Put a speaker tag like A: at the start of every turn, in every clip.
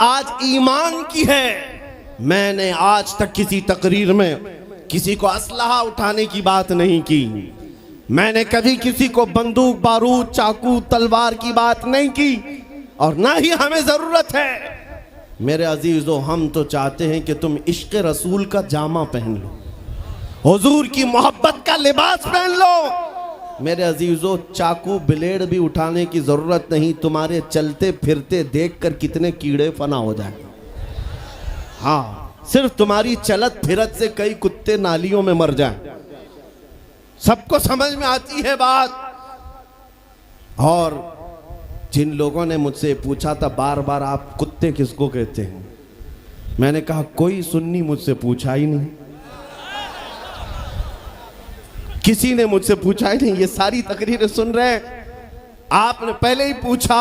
A: आज ईमान की है। मैंने आज तक किसी तकरीर में किसी को असलहा उठाने की बात नहीं की। मैंने कभी किसी को बंदूक, बारूद, चाकू, तलवार की बात नहीं की और ना ही हमें जरूरत है। मेरे अजीजों, हम तो चाहते हैं कि तुम इश्क़ रसूल का जामा पहन लो, हुजूर की मोहब्बत का लिबास पहन लो। मेरे अजीजों, चाकू ब्लेड भी उठाने की जरूरत नहीं। तुम्हारे चलते फिरते देखकर कितने कीड़े फना हो जाए। हाँ, सिर्फ तुम्हारी चलत फिरत से कई कुत्ते नालियों में मर जाएं। सबको समझ में आती है बात। और जिन लोगों ने मुझसे पूछा था बार बार, आप कुत्ते किसको कहते हैं, मैंने कहा कोई सुन्नी मुझसे पूछा ही नहीं, किसी ने मुझसे पूछा ही नहीं। ये सारी तकरीरें सुन रहे हैं, आपने पहले ही पूछा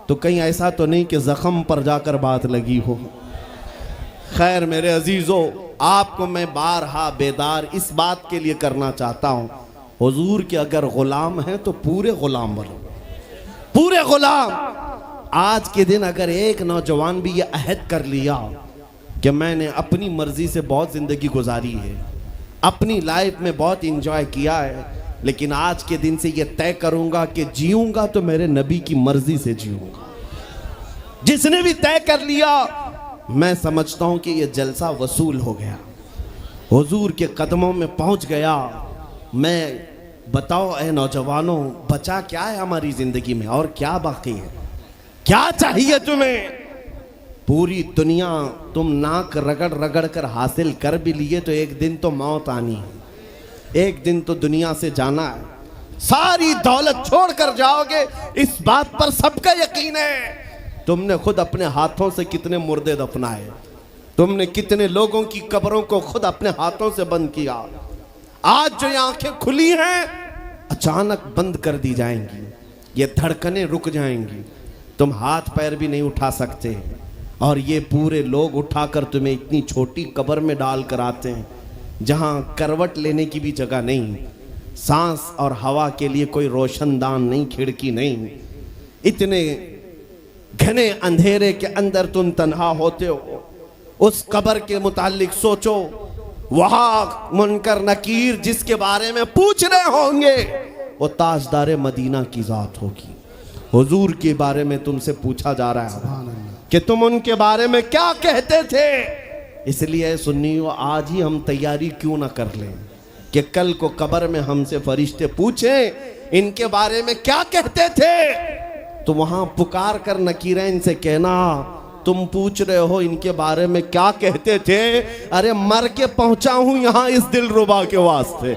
A: तो कहीं ऐसा तो नहीं कि जख्म पर जाकर बात लगी हो। खैर मेरे अजीजों, आपको मैं बारहा बेदार इस बात के लिए करना चाहता हूं, हुजूर के अगर गुलाम हैं तो पूरे गुलाम बनो, पूरे गुलाम। आज के दिन अगर एक नौजवान भी ये अहद कर लिया कि मैंने अपनी मर्जी से बहुत जिंदगी गुजारी है, अपनी लाइफ में बहुत इंजॉय किया है, लेकिन आज के दिन से ये तय करूंगा कि जीऊंगा तो मेरे नबी की मर्जी से जीऊंगा, जिसने भी तय कर लिया, मैं समझता हूं कि ये जलसा वसूल हो गया, हुजूर के कदमों में पहुंच गया। मैं बताओ ए नौजवानों, बचा क्या है हमारी जिंदगी में और क्या बाकी है? क्या चाहिए तुम्हें? पूरी दुनिया तुम नाक रगड़ रगड़ कर हासिल कर भी लिए तो एक दिन तो मौत आनी है, एक दिन तो दुनिया से जाना है। सारी दौलत छोड़कर जाओगे, इस बात पर सबका यकीन है। तुमने खुद अपने हाथों से कितने मुर्दे दफनाए, तुमने कितने लोगों की कब्रों को खुद अपने हाथों से बंद किया। आज जो ये आंखें खुली हैं अचानक बंद कर दी जाएंगी, ये धड़कनें रुक जाएंगी, तुम हाथ पैर भी नहीं उठा सकते और ये पूरे लोग उठाकर तुम्हें इतनी छोटी कब्र में डाल कर आते हैं जहां करवट लेने की भी जगह नहीं, सांस और हवा के लिए कोई रोशनदान नहीं, खिड़की नहीं। इतने घने अंधेरे के अंदर तुम तन्हा होते हो। उस कब्र के मुतालिक सोचो, वहां मुनकर नकीर जिसके बारे में पूछ रहे होंगे वो ताजदार मदीना की जात होगी। हुजूर के बारे में तुमसे पूछा जा रहा है कि तुम उनके बारे में क्या कहते थे। इसलिए सुन्नियों, आज ही हम तैयारी क्यों ना कर लें कि कल को कब्र में हमसे फरिश्ते पूछें इनके बारे में क्या कहते थे, तो वहां पुकार कर नकीरैन से कहना, तुम पूछ रहे हो इनके बारे में क्या कहते थे, अरे मर के पहुंचा हूं यहां इस दिलरुबा के वास्ते।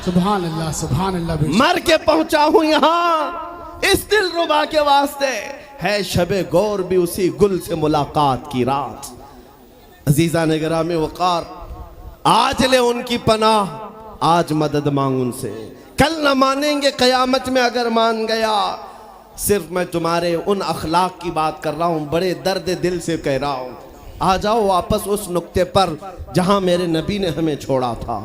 B: सुभान अल्लाह, सुभान अल्लाह।
A: मर के पहुंचा हूं यहां इस दिलरुबा के वास्ते। है शबे गौर भी उसी गुल से मुलाकात की रात। अजीजा ने गिरामी वकार, आज ले उनकी पनाह, आज मदद मांग उनसे, कल न मानेंगे कयामत में अगर मान गया। सिर्फ मैं तुम्हारे उन अखलाक की बात कर रहा हूँ, बड़े दर्द दिल से कह रहा हूँ। आ जाओ वापस उस नुक्ते पर जहाँ मेरे नबी ने हमें छोड़ा था।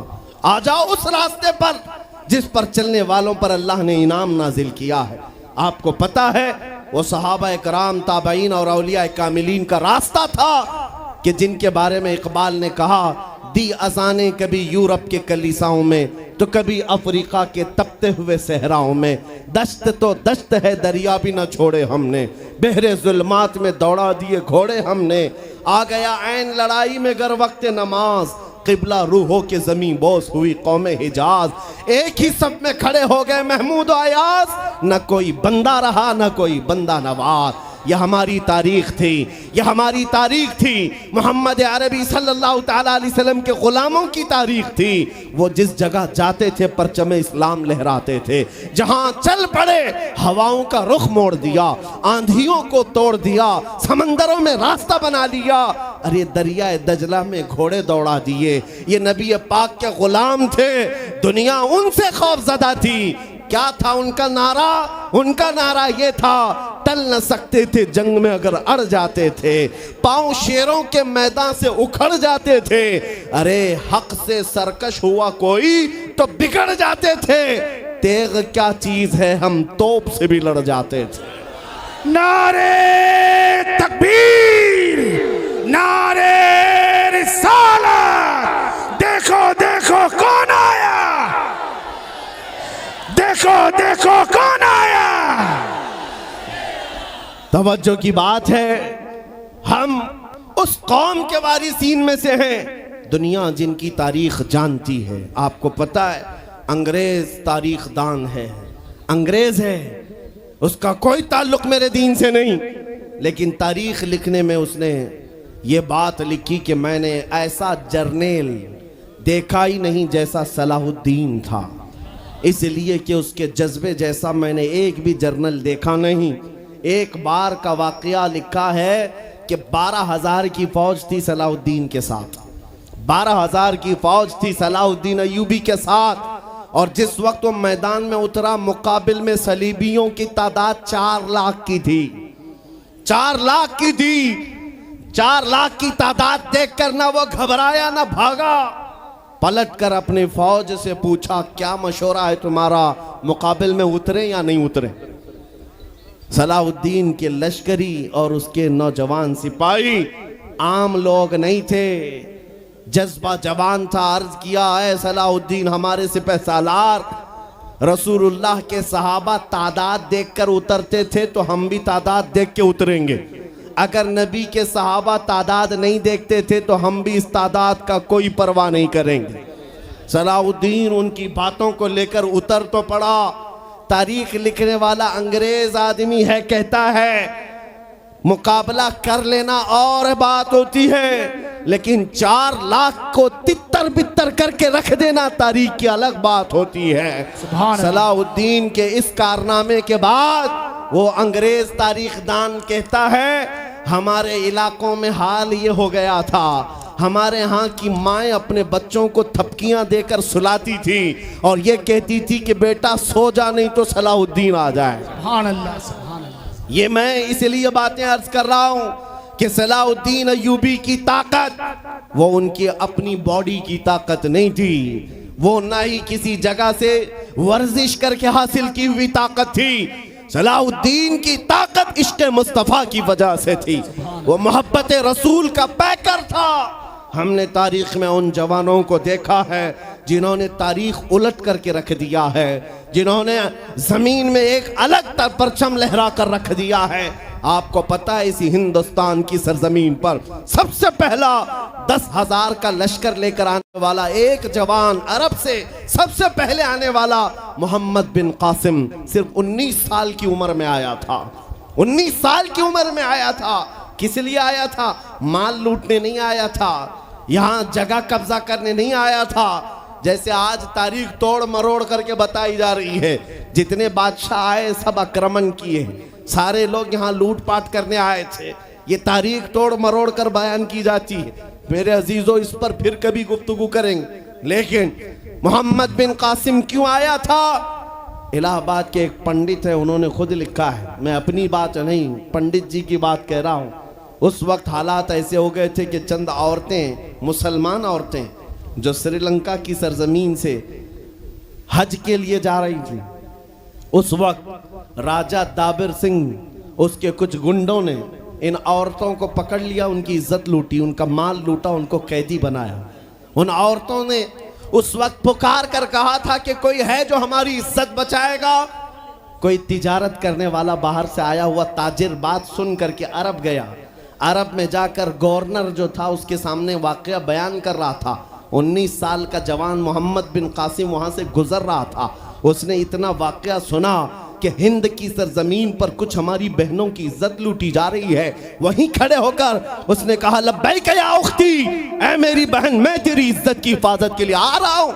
A: आ जाओ उस रास्ते पर जिस पर चलने वालों पर अल्लाह ने इनाम नाजिल किया है। आपको पता है वो सहाबा कराम, ताबईन और औलिया कामिलीन का रास्ता था कि जिनके बारे में इकबाल ने कहा, दी अजाने कभी यूरोप के कलीसाओं में तो कभी अफ्रीका के तपते हुए सहराओं में। दश्त तो दश्त है, दरिया भी न छोड़े हमने, बहरे जुल्मात में दौड़ा दिए घोड़े हमने। आ गया ऐन लड़ाई में गर वक्त नमाज, किबला रूहों के जमीन बोस हुई कौमे हिजाज। एक ही सब में खड़े हो गए महमूद अयाज, न कोई बंदा रहा न कोई बंदा नवाज। यह हमारी तारीख थी, यह हमारी तारीख थी। मोहम्मद अरबी सल्लल्लाहु ताला अलैहि वसल्लम के गुलामों की तारीख थी। वो जिस जगह जाते थे परचम इस्लाम लहराते थे, जहां चल पड़े हवाओं का रुख मोड़ दिया, आंधियों को तोड़ दिया, समंदरों में रास्ता बना लिया। अरे दरिया दजला में घोड़े दौड़ा दिए। ये नबी पाक के गुलाम थे, दुनिया उनसे खौफजदा थी। क्या था उनका नारा? उनका नारा ये था, टल न सकते थे जंग में अगर अड़ जाते थे, पांव शेरों के मैदान से उखड़ जाते थे। अरे हक से सरकश हुआ कोई तो बिगड़ जाते थे। तेग क्या चीज है, हम तोप से भी लड़ जाते थे।
B: नारे तकबीर।
A: देखो कौन आया। तवज्जो की बात है, हम उस कौम के वारिसीन में से हैं दुनिया जिनकी तारीख जानती है। आपको पता है अंग्रेज तारीख दान है, अंग्रेज है, उसका कोई ताल्लुक मेरे दीन से नहीं, लेकिन तारीख लिखने में उसने ये बात लिखी कि मैंने ऐसा जर्नेल देखा ही नहीं जैसा सलाहुद्दीन था, इसलिए कि उसके जज्बे जैसा मैंने एक भी जर्नल देखा नहीं। एक बार का वाकया लिखा है कि 12,000 की फौज थी सलाहुद्दीन के साथ, 12,000 की फौज थी सलाहुद्दीन अय्यूबी के साथ, और जिस वक्त वो मैदान में उतरा मुकाबिल में सलीबियों की तादाद 4 लाख की थी, 4 लाख की थी। 4 लाख की तादाद देखकर ना वो घबराया ना भागा, पलटकर अपने फौज से पूछा क्या मशवरा है तुम्हारा, मुकाबिल में उतरे या नहीं उतरे। सलाहुद्दीन के लश्करी और उसके नौजवान सिपाही आम लोग नहीं थे, जज्बा जवान था। अर्ज किया है सलाहुद्दीन हमारे सिपह सालार, रसूलुल्लाह के सहाबा तादाद देखकर उतरते थे तो हम भी तादाद देख के उतरेंगे, अगर नबी के सहाबा तादाद नहीं देखते थे तो हम भी इस तादाद का कोई परवाह नहीं करेंगे। सलाहुद्दीन उनकी बातों को लेकर उतर तो पड़ा। तारीख लिखने वाला अंग्रेज आदमी है, कहता है मुकाबला कर लेना और बात होती है, लेकिन 4 लाख को तितर बितर करके रख देना तारीख की अलग बात होती है। सलाहुद्दीन के इस कारनामे के बाद वो अंग्रेज तारीखदान कहता है हमारे इलाकों में हाल ये हो गया था, हमारे यहाँ की माएँ अपने बच्चों को थपकियां देकर सुलाती थी और ये कहती थी कि बेटा सो जा नहीं तो सलाहुद्दीन आ जाए।
B: सुभान अल्लाह, सुभान अल्लाह।
A: ये मैं इसलिए बातें अर्ज कर रहा हूँ कि सलाहुद्दीन अय्यूबी की ताकत वो उनकी अपनी बॉडी की ताकत नहीं थी, वो ना ही किसी जगह से वर्जिश करके हासिल की हुई ताकत थी। सलाहुद्दीन की ताकत इश्क़ मुस्तफ़ा की वजह से थी, वो मोहब्बत रसूल का पैकर था। हमने तारीख में उन जवानों को देखा है जिन्होंने तारीख उलट करके रख दिया है, जिन्होंने जमीन में एक अलग परचम लहरा कर रख दिया है। आपको पता है इसी हिंदुस्तान की सरजमीन पर सबसे पहला 10,000 का लश्कर लेकर आने वाला एक जवान अरब से सबसे पहले आने वाला मोहम्मद बिन कासिम सिर्फ 19 साल की उम्र में आया था। 19 साल की उम्र में आया था। किस लिए आया था? माल लूटने नहीं आया था, यहाँ जगह कब्जा करने नहीं आया था। जैसे आज तारीख तोड़ मरोड़ करके बताई जा रही है, जितने बादशाह आए सब आक्रमण किए, सारे लोग यहाँ लूटपाट करने आए थे, ये तारीख तोड़ मरोड़ कर बयान की जाती है। मेरे अजीजों इस पर फिर कभी गुफ्तगू करेंगे, लेकिन मोहम्मद बिन कासिम क्यों आया था? इलाहाबाद के एक पंडित है, उन्होंने खुद लिखा है, मैं अपनी बात नहीं पंडित जी की बात कह रहा हूँ। उस वक्त हालात ऐसे हो गए थे कि चंद औरतें, मुसलमान औरतें जो श्रीलंका की सरजमीन से हज के लिए जा रही थी, उस वक्त राजा दाबिर सिंह उसके कुछ गुंडों ने इन औरतों को पकड़ लिया, उनकी इज्जत लूटी, उनका माल लूटा, उनको कैदी बनाया। उन औरतों ने उस वक्त पुकार कर कहा था कि कोई है जो हमारी इज्जत बचाएगा। कोई तिजारत करने वाला बाहर से आया हुआ ताजिर बात सुन करके अरब गया, अरब में जाकर गवर्नर जो था उसके सामने वाकया बयान कर रहा था। 19 साल का जवान मोहम्मद बिन कासिम वहाँ से गुजर रहा था, उसने इतना वाकया सुना कि हिंद की सरजमीन पर कुछ हमारी बहनों की इज्जत लूटी जा रही है। वहीं खड़े होकर उसने कहा लब्बैक या उख्ती, ऐ मेरी बहन मैं तेरी इज्जत की हिफाजत के लिए आ रहा हूँ।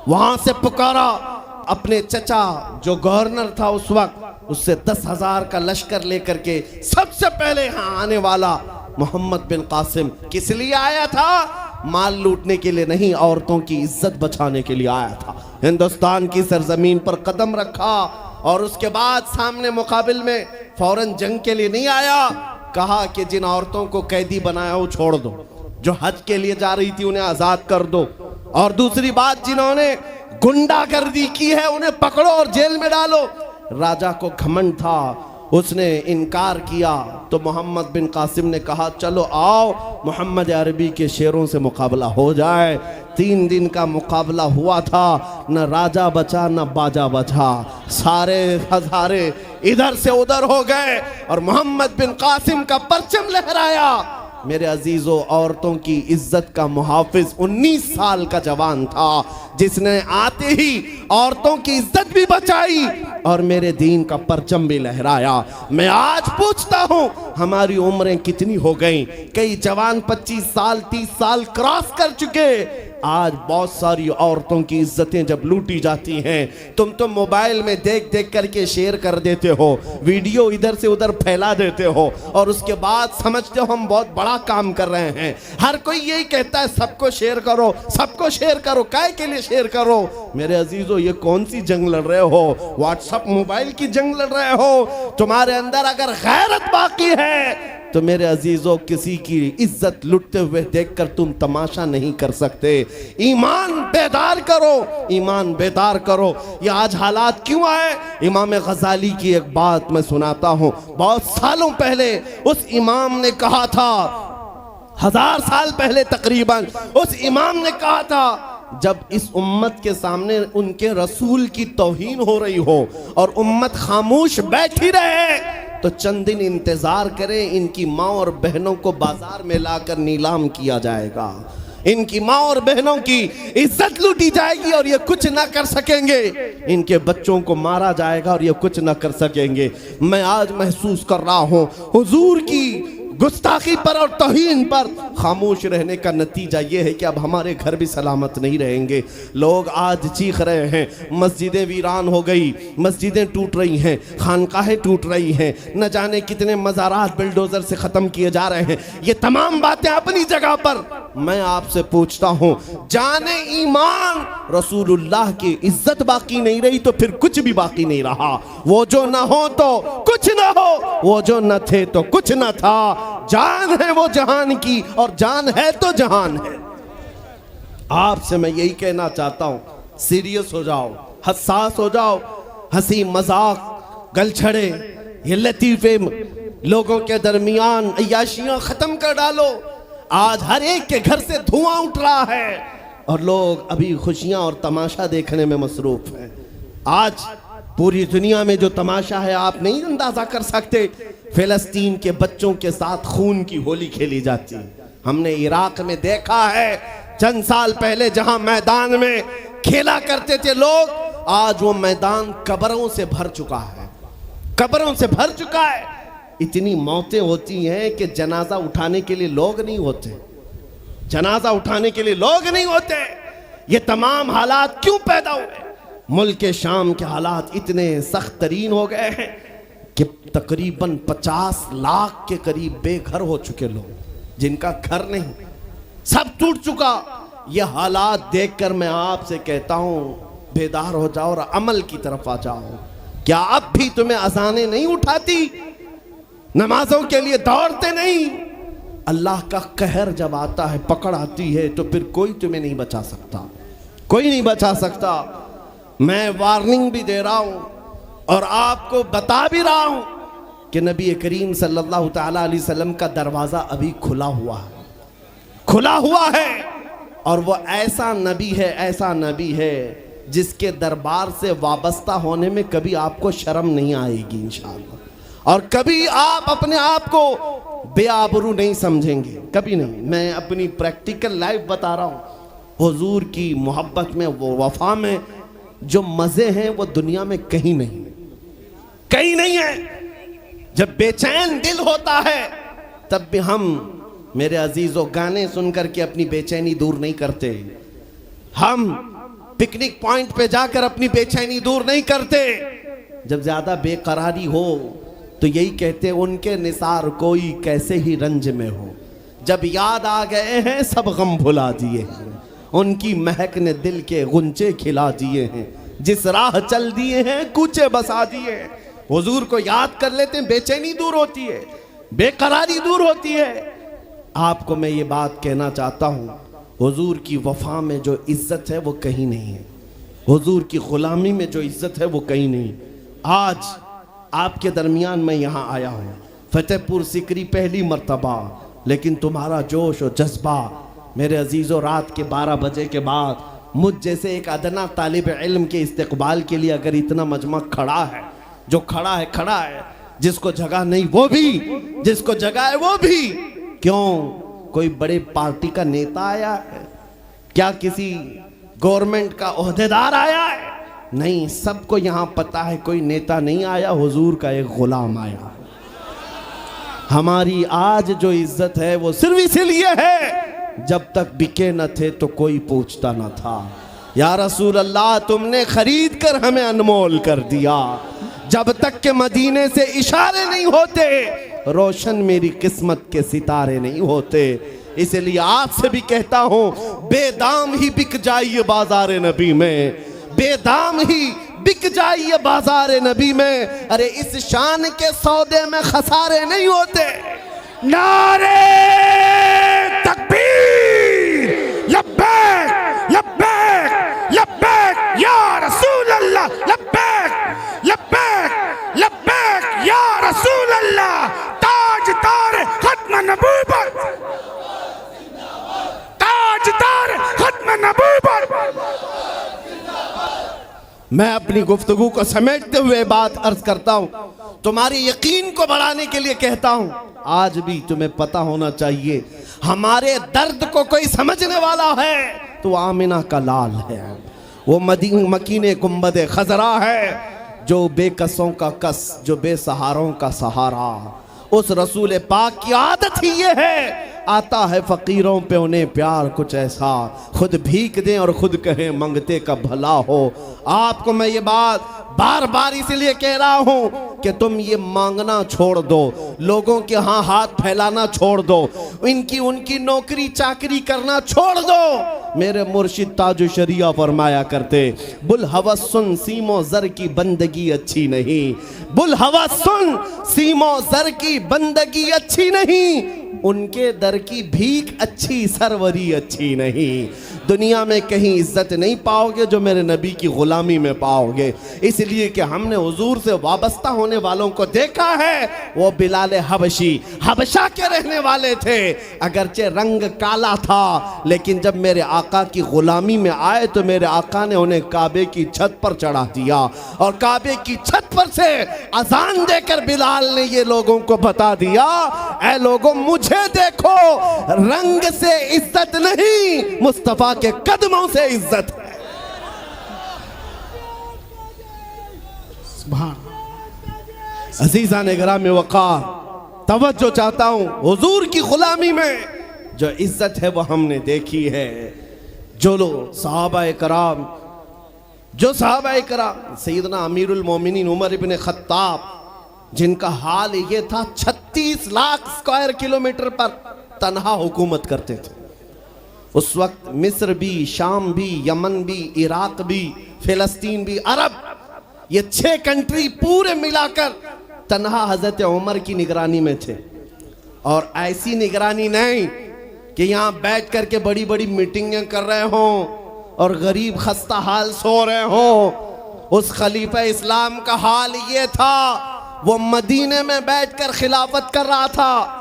A: वहाँ से पुकारा अपने चचा जो गवर्नर था उस वक्त, उससे 10,000 का लश्कर लेकर के सबसे पहले यहाँ आने वाला मोहम्मद बिन कासिम किस लिए आया था? माल लूटने के लिए नहीं, औरतों की इज्जत बचाने के लिए आया था। हिंदुस्तान की सरजमीन पर कदम रखा और उसके बाद सामने मुकाबिल में फौरन जंग के लिए नहीं आया। कहा कि जिन औरतों को कैदी बनाया वो छोड़ दो, जो हज के लिए जा रही थी उन्हें आजाद कर दो, और दूसरी बात जिन्होंने गुंडागर्दी की है उन्हें पकड़ो और जेल में डालो। राजा को घमंड था, उसने इनकार किया तो मोहम्मद बिन कासिम ने कहा चलो आओ मोहम्मद अरबी के शेरों से मुकाबला हो जाए। 3 दिन का मुकाबला हुआ था, न राजा बचा न बाजा बचा, सारे हजारे इधर से उधर हो गए और मोहम्मद बिन कासिम का परचम लहराया। मेरे अजीजों, औरतों की इज्जत का मुहाफिज 19 साल का जवान था जिसने आते ही औरतों की इज्जत भी बचाई और मेरे दीन का परचम भी लहराया। मैं आज पूछता हूं हमारी उम्रें कितनी हो गई? कई जवान 25 साल 30 साल क्रॉस कर चुके। आज बहुत सारी औरतों की इज्जतें जब लूटी जाती हैं, तुम तो मोबाइल में देख देख करके शेयर कर देते हो, वीडियो इधर से उधर फैला देते हो और उसके बाद समझते हो हम बहुत बड़ा काम कर रहे हैं। हर कोई यही कहता है सबको शेयर करो, सबको शेयर करो, काय के लिए शेयर करो? मेरे अजीजों, ये कौन सी जंग लड़ रहे हो? व्हाट्सएप मोबाइल की जंग लड़ रहे हो? तुम्हारे अंदर अगर गैरत बाकी है तो मेरे अजीजों, किसी की इज्जत लुटते हुए देखकर तुम तमाशा नहीं कर सकते। ईमान बेदार करो, ईमान बेदार करो। ये आज हालात क्यों आए? इमाम गजाली की एक बात मैं सुनाता हूं। बहुत सालों पहले उस इमाम ने कहा था, 1000 साल पहले तकरीबन, उस इमाम ने कहा था जब इस उम्मत के सामने उनके रसूल की तौहीन हो रही हो और उम्मत खामोश बैठी रहे तो चंद दिन इंतजार करें, इनकी माँ और बहनों को बाजार में लाकर नीलाम किया जाएगा, इनकी माँ और बहनों की इज्जत लूटी जाएगी और ये कुछ ना कर सकेंगे, इनके बच्चों को मारा जाएगा और ये कुछ ना कर सकेंगे। मैं आज महसूस कर रहा हूँ हुजूर की गुस्ताखी पर और तौहीन पर खामोश रहने का नतीजा ये है कि अब हमारे घर भी सलामत नहीं रहेंगे। लोग आज चीख रहे हैं, मस्जिदें वीरान हो गई, मस्जिदें टूट रही हैं, खानकाहें टूट रही हैं, न जाने कितने मज़ारात बिल्डोजर से ख़त्म किए जा रहे हैं। ये तमाम बातें अपनी जगह पर। मैं आपसे पूछता हूँ, जाने ईमान रसूलुल्लाह की इज्जत बाकी नहीं रही तो फिर कुछ भी बाकी नहीं रहा। वो जो न हो तो कुछ न हो, वो जो न थे तो कुछ न था। जान है वो जहान की और जान है तो जहान है। आपसे मैं यही कहना चाहता हूं, सीरियस हो जाओ, हसास हो जाओ। हंसी मजाक गलछड़े ये लतीफे लोगों के दरमियान अय्याशियां खत्म कर डालो। आज हर एक के घर से धुआं उठ रहा है और लोग अभी खुशियां और तमाशा देखने में मसरूफ हैं। आज पूरी दुनिया में जो तमाशा है आप नहीं अंदाजा कर सकते। फिलिस्तीन के बच्चों के साथ खून की होली खेली जाती है। हमने इराक में देखा है चंद साल पहले जहां मैदान में खेला करते थे लोग, आज वो मैदान कब्रों से भर चुका है, कब्रों से भर चुका है। इतनी मौतें होती हैं कि जनाजा उठाने के लिए लोग नहीं होते, जनाजा उठाने के लिए लोग नहीं होते। ये तमाम हालात क्यों पैदा हुए? मुल्क के शाम के हालात इतने सख्त तरीन हो गए हैं कि तकरीबन 50 लाख के करीब बेघर हो चुके लोग, जिनका घर नहीं, सब टूट चुका। ये हालात देखकर मैं आपसे कहता हूं, बेदार हो जाओ और अमल की तरफ आ जाओ। क्या अब भी तुम्हें अजानें नहीं उठाती? नमाजों के लिए दौड़ते नहीं? अल्लाह का कहर जब आता है, पकड़ आती है, तो फिर कोई तुम्हें नहीं बचा सकता, कोई नहीं बचा सकता। मैं वार्निंग भी दे रहा हूं और आपको बता भी रहा हूं कि नबी करीम सल्लल्लाहु ताला अलैहि वसल्लम का दरवाजा अभी खुला हुआ है, खुला हुआ है। और वो ऐसा नबी है, ऐसा नबी है जिसके दरबार से वाबस्ता होने में कभी आपको शर्म नहीं आएगी इंशाअल्लाह, और कभी आप अपने आप को बेआबरू नहीं समझेंगे, कभी नहीं। मैं अपनी प्रैक्टिकल लाइफ बता रहा हूं। हुजूर की मोहब्बत में, वो वफा में जो मजे हैं वो दुनिया में कहीं नहीं, कहीं नहीं है। जब बेचैन दिल होता है तब भी हम, मेरे अजीजों, गाने सुनकर के अपनी बेचैनी दूर नहीं करते। हम पिकनिक पॉइंट पे जाकर अपनी बेचैनी दूर नहीं करते। जब ज्यादा बेकरारी हो तो यही कहते, उनके निसार कोई कैसे ही रंज में हो, जब याद आ गए हैं सब गम भुला दिए हैं, उनकी महक ने दिल के गुंचे खिला दिए हैं, जिस राह चल दिए हैं कूचे बसा दिए हैं। हुजूर को याद कर लेते हैं, बेचैनी दूर होती है, बेकरारी दूर होती है। आपको मैं ये बात कहना चाहता हूँ, हुजूर की वफा में जो इज्जत है वो कहीं नहीं है, हुजूर की गुलामी में जो इज्जत है वो कहीं नहीं। आज आपके दरमियान मैं यहाँ आया हूँ, फतेहपुर सिकरी पहली मर्तबा, लेकिन तुम्हारा जोश और जज्बा मेरे अजीज़ों रात के 12 बजे के बाद मुझ जैसे एक अदना तालिब इल्म के इस्तकबाल के लिए अगर इतना मजमा खड़ा है, जो खड़ा है, जिसको जगह नहीं वो भी, जिसको जगह है वो भी, क्यों कोई बड़े पार्टी का नेता आया है? क्या किसी गवर्नमेंट का ओहदेदार आया है? नहीं, सबको यहाँ पता है कोई नेता नहीं आया, हुजूर का एक गुलाम आया। हमारी आज जो इज्जत है वो सिर्फ इसीलिए है, जब तक बिके न थे तो कोई पूछता न था। या रसूल अल्लाह, तुमने खरीद कर हमें अनमोल कर दिया। जब तक के मदीने से इशारे नहीं होते, रोशन मेरी किस्मत के सितारे नहीं होते। इसलिए आपसे भी कहता हूँ, बेदाम ही बिक जाइए बाजार नबी में, बेदाम ही बिक जाइए बाजार नबी में। अरे इस शान के सौदे में खसारे नहीं होते।
B: नारे तकबीर, लब्बैक लब्बैक लब्बैक या रसूल अल्लाह, लब्बैक लब्बैक लब्बैक या रसूल अल्लाह। ताजदार खत्म नबूवत, ताजदार खत्म नबूवत।
A: मैं अपनी गुफ्तगू को समेटते हुए बात अर्ज करता हूँ, तुम्हारे यकीन को बढ़ाने के लिए कहता हूँ, आज भी तुम्हें पता होना चाहिए, हमारे दर्द को कोई समझने वाला है तो आमिना का लाल है, वो मकीने गुंबद खजरा है, जो बेकसों का कस, जो बेसहारों का सहारा। उस रसूल पाक की आदत ही ये है, आता है फकीरों पे उन्हें प्यार कुछ ऐसा, खुद भीख दें और खुद कहें मंगते का भला हो। आपको मैं ये बात बार बार इसलिए कह रहा हूँ कि तुम ये मांगना छोड़ दो, लोगों के यहाँ हाथ फैलाना छोड़ दो, इनकी उनकी नौकरी चाकरी करना छोड़ दो। मेरे मुर्शिद ताजु शरिया फरमाया करते, बुल हवस सुन सीमो जर की बंदगी अच्छी नहीं, बुल हवस सुन सीमो जर की बंदगी अच्छी नहीं, उनके दर की भीख अच्छी, सरवरी अच्छी नहीं। दुनिया में कहीं इज्जत नहीं पाओगे जो मेरे नबी की गुलामी में पाओगे। इसलिए कि हमने हुजूर से वाबस्ता होने वालों को देखा है, वो बिलाल हबशी हबशा के रहने वाले थे, अगरचे रंग काला था, लेकिन जब मेरे आका की गुलामी में आए तो मेरे आका ने उन्हें काबे की छत पर चढ़ा दिया, और काबे की छत पर से अजान देकर बिलाल ने ये लोगों को बता दिया, ऐ लोगों मुझे देखो, रंग से इज्जत नहीं, मुस्तफा के कदमों से इज्जत है। अजीजा ने ग्राम वक़ार, तवज्जो चाहता हूं, हुजूर की गुलामी में जो इज्जत है वो हमने देखी है। जो लोग सहाबाए कराम, सैयदना अमीरुल मोमिनीन उमर इब्न खत्ताब, जिनका हाल ये था 36 लाख स्क्वायर किलोमीटर पर तन्हा हुकूमत करते थे। उस वक्त मिस्र भी, शाम भी, यमन भी, इराक भी, फिलिस्तीन भी, अरब, ये 6 कंट्री पूरे मिलाकर तन्हा हजरत उमर की निगरानी में थे। और ऐसी निगरानी नहीं कि यहाँ बैठ करके बड़ी बड़ी मीटिंगें कर रहे हों और गरीब खस्ता हाल सो रहे हों। उस खलीफा इस्लाम का हाल ये था, वो मदीने में बैठकर खिलाफत कर रहा था,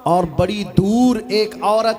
A: और बड़ी दूर एक औरत